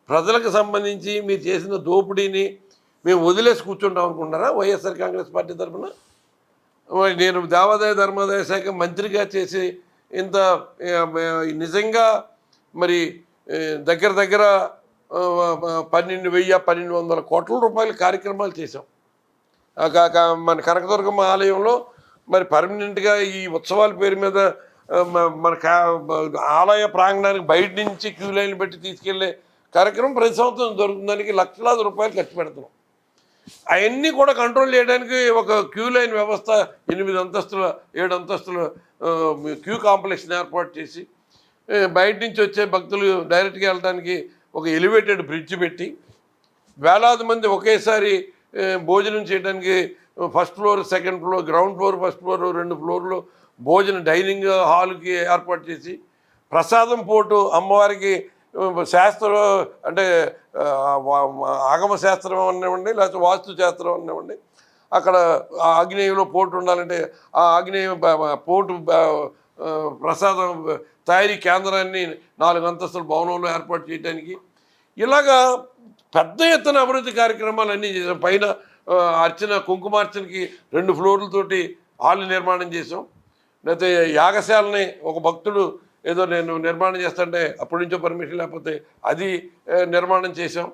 ప్రజలకు సంబంధించి మీరు చేసిన దోపిడీని మేము వదిలేసి కూర్చుంటాం అనుకుంటారా వైఎస్ఆర్ కాంగ్రెస్ పార్టీ తరఫున? నేను దేవాదాయ ధర్మాదాయ శాఖ మంత్రిగా చేసి ఇంత నిజంగా మరి దగ్గర 1200 కోట్ల రూపాయల కార్యక్రమాలు చేశాం. మన కనకదుర్గమ్మ ఆలయంలో మరి పర్మనెంట్గా ఈ ఉత్సవాల పేరు మీద మన ఆలయ ప్రాంగణానికి బయట నుంచి క్యూ లైన్లు పెట్టి తీసుకెళ్లే కార్యక్రమం ప్రతి సంవత్సరం జరుగుతుందానికి లక్షలాది రూపాయలు ఖర్చు పెడుతున్నాం. అవన్నీ కూడా కంట్రోల్ చేయడానికి ఒక క్యూ లైన్ వ్యవస్థ 8 అంతస్తుల 7 అంతస్తుల క్యూ కాంప్లెక్స్ని ఏర్పాటు చేసి బయట నుంచి వచ్చే భక్తులు డైరెక్ట్గా వెళ్ళడానికి ఒక ఎలివేటెడ్ బ్రిడ్జ్ పెట్టి వేలాది మంది ఒకేసారి భోజనం చేయడానికి first floor, second floor, ground floor, first floor, 2 ఫ్లోర్లు భోజన డైనింగ్ హాల్కి ఏర్పాటు చేసి ప్రసాదం పోటు అమ్మవారికి శాస్త్రం అంటే ఆగమ శాస్త్రం అనివ్వండి, లేకపోతే వాస్తు శాస్త్రం అనివ్వండి, అక్కడ ఆగ్నేయంలో పోటు ఉండాలంటే ఆ ఆగ్నేయ పోటు ప్రసాదం తయారీ కేంద్రాన్ని 4 అంతస్తుల భవనంలో ఏర్పాటు చేయడానికి ఇలాగా పెద్ద ఎత్తున అభివృద్ధి కార్యక్రమాలన్నీ చేసాం. పైన అర్చన కుంకుమార్చనకి 2 ఫ్లోర్లతోటి హాల్ నిర్మాణం చేసాం. లేకపోతే యాగశాలని ఒక భక్తుడు ఏదో నేను నిర్మాణం చేస్తుంటే అప్పటి నుంచో పర్మిషన్ లేకపోతే అది నిర్మాణం చేసాం.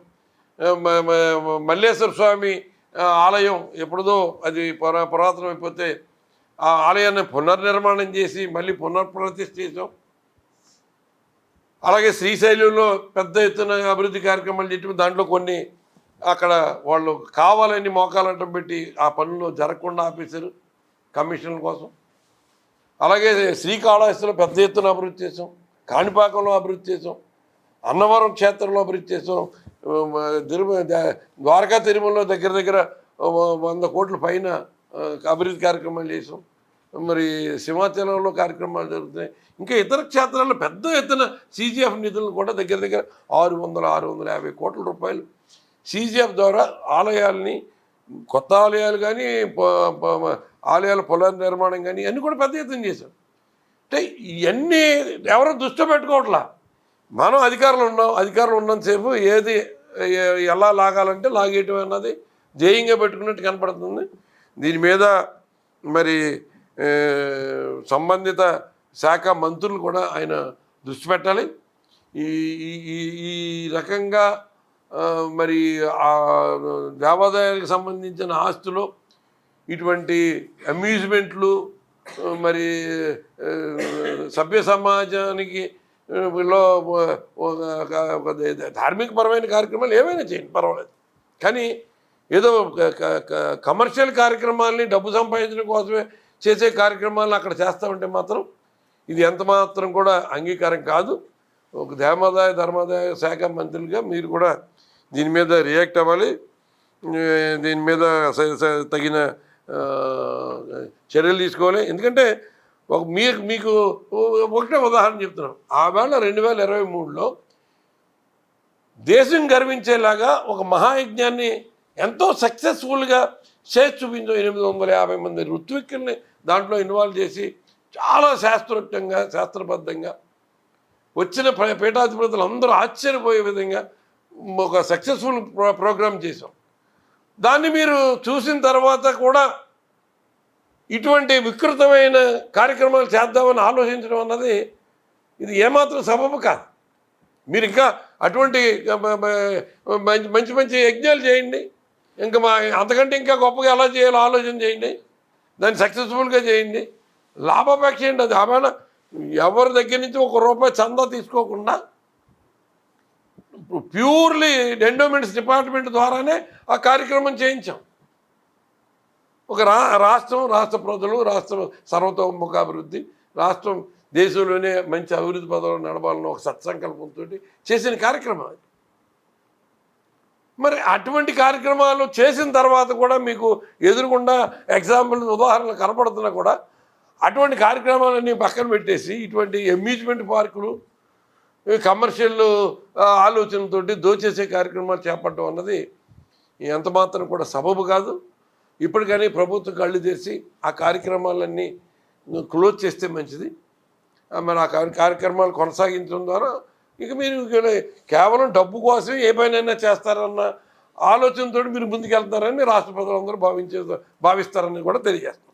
మల్లేశ్వర స్వామి ఆలయం ఎప్పుడుదో అది పురాతనం అయిపోతే ఆ ఆలయాన్ని పునర్నిర్మాణం చేసి మళ్ళీ పునఃప్రతిష్ఠ చేసాం. అలాగే శ్రీశైలంలో పెద్ద ఎత్తున అభివృద్ధి కార్యక్రమాలు చేయటం, దాంట్లో కొన్ని అక్కడ వాళ్ళు కావాలని మోకాలంటం పెట్టి ఆ పనులు జరగకుండా ఆపేశారు కమిషన్ల కోసం. అలాగే శ్రీకాళహస్తిలో పెద్ద ఎత్తున అభివృద్ధి చేసాం, కాణిపాకంలో అభివృద్ధి చేసాం, అన్నవరం క్షేత్రంలో అభివృద్ధి చేసాం, ద్వారకా తిరుమలలో దగ్గర 100 కోట్ల పైన అభివృద్ధి కార్యక్రమాలు చేసాం. మరి సింహాచలంలో కార్యక్రమాలు జరుగుతున్నాయి. ఇంకా ఇతర క్షేత్రాల్లో పెద్ద ఎత్తున సీజీఎఫ్ నిధులను కూడా దగ్గర 650 కోట్ల రూపాయలు సీజీఎఫ్ ద్వారా ఆలయాల్ని, కొత్త ఆలయాలు కానీ ఆలయాల పునర్నిర్మాణం కానీ అన్నీ కూడా పెద్ద ఎత్తున చేశాం. అంటే ఇవన్నీ ఎవరో దృష్టి పెట్టుకోవట్లా. మనం అధికారులు ఉన్నంతసేపు ఏది ఎలా లాగాలంటే లాగేయటం అన్నది ధ్యేయంగా పెట్టుకున్నట్టు కనపడుతుంది. దీని మీద మరి సంబంధిత శాఖ మంత్రులు కూడా ఆయన దృష్టి పెట్టాలి. ఈ రకంగా మరి దేవాదాయానికి సంబంధించిన ఆస్తులు, ఇటువంటి అమ్యూజ్మెంట్లు, మరి సభ్య సమాజానికి ఒక ధార్మికపరమైన కార్యక్రమాలు ఏమైనా చేయండి పర్వాలేదు, కానీ ఏదో కమర్షియల్ కార్యక్రమాలని డబ్బు సంపాదించడం కోసమే చేసే కార్యక్రమాలను అక్కడ చేస్తామంటే మాత్రం ఇది ఎంత మాత్రం కూడా అంగీకారం కాదు. ఒక దేవాదాయ ధర్మాదాయ శాఖ మంత్రులుగా మీరు కూడా దీని మీద రియాక్ట్ అవ్వాలి. దీని మీద తగిన చర్యలు తీసుకోవాలి. ఎందుకంటే మీకు ఒకటే ఉదాహరణ చెప్తున్నాం. ఆ వేళ 2023లో దేశం గర్వించేలాగా ఒక మహాయజ్ఞాన్ని ఎంతో సక్సెస్ఫుల్గా చేసి చూపించాం. 850 మంది ఋత్విక్కుల్ని దాంట్లో ఇన్వాల్వ్ చేసి చాలా శాస్త్రోక్తంగా, శాస్త్రబద్ధంగా వచ్చిన పీఠాధిపతులు అందరూ ఆశ్చర్యపోయే విధంగా ఒక సక్సెస్ఫుల్ ప్రోగ్రాం చేసాం. దాన్ని మీరు చూసిన తర్వాత కూడా ఇటువంటి వికృతమైన కార్యక్రమాలు చేద్దామని ఆలోచించడం అన్నది ఇది ఏమాత్రం సబబు కాదు. మీరు ఇంకా అటువంటి మంచి యజ్ఞాలు చేయండి, ఇంకా అంతకంటే ఇంకా గొప్పగా ఎలా చేయాలో ఆలోచన చేయండి, దాన్ని సక్సెస్ఫుల్గా చేయండి. లాభాపేక్ష ఏంటి? అది ఆమె ఎవరి దగ్గర నుంచి ₹1 చందా తీసుకోకుండా ప్యూర్లీ ఎండోమెంట్స్ డిపార్ట్మెంట్ ద్వారానే ఆ కార్యక్రమం చేయించాం. ఒక రాష్ట్రం, రాష్ట్ర ప్రజలు, రాష్ట్రం సర్వతోముఖాభివృద్ధి, రాష్ట్రం దేశంలోనే మంచి అభివృద్ధి పదంలో నడవాలని ఒక సత్సంకల్పంతో చేసిన కార్యక్రమం అది. మరి అటువంటి కార్యక్రమాలు చేసిన తర్వాత కూడా మీకు ఎదురుగుండా ఎగ్జాంపుల్ ఉదాహరణలు కనపడుతున్నా కూడా అటువంటి కార్యక్రమాలన్నీ పక్కన పెట్టేసి ఇటువంటి అమ్యూజ్మెంట్ పార్కులు, కమర్షియల్ ఆలోచనతోటి దోచేసే కార్యక్రమాలు చేపట్టడం అన్నది ఎంత మాత్రం కూడా సబబు కాదు. ఇప్పటికని ప్రభుత్వం కళ్ళు తెరిచి ఆ కార్యక్రమాలన్నీ క్లోజ్ చేస్తే మంచిది. మరి ఆ కార్యక్రమాలు కొనసాగించడం ద్వారా ఇక మీరు కేవలం డబ్బు కోసం ఏ పైనైనా చేస్తారన్న ఆలోచనతో మీరు ముందుకెళ్తారని రాష్ట్ర ప్రజలందరూ భావిస్తారని కూడా తెలియజేస్తారు.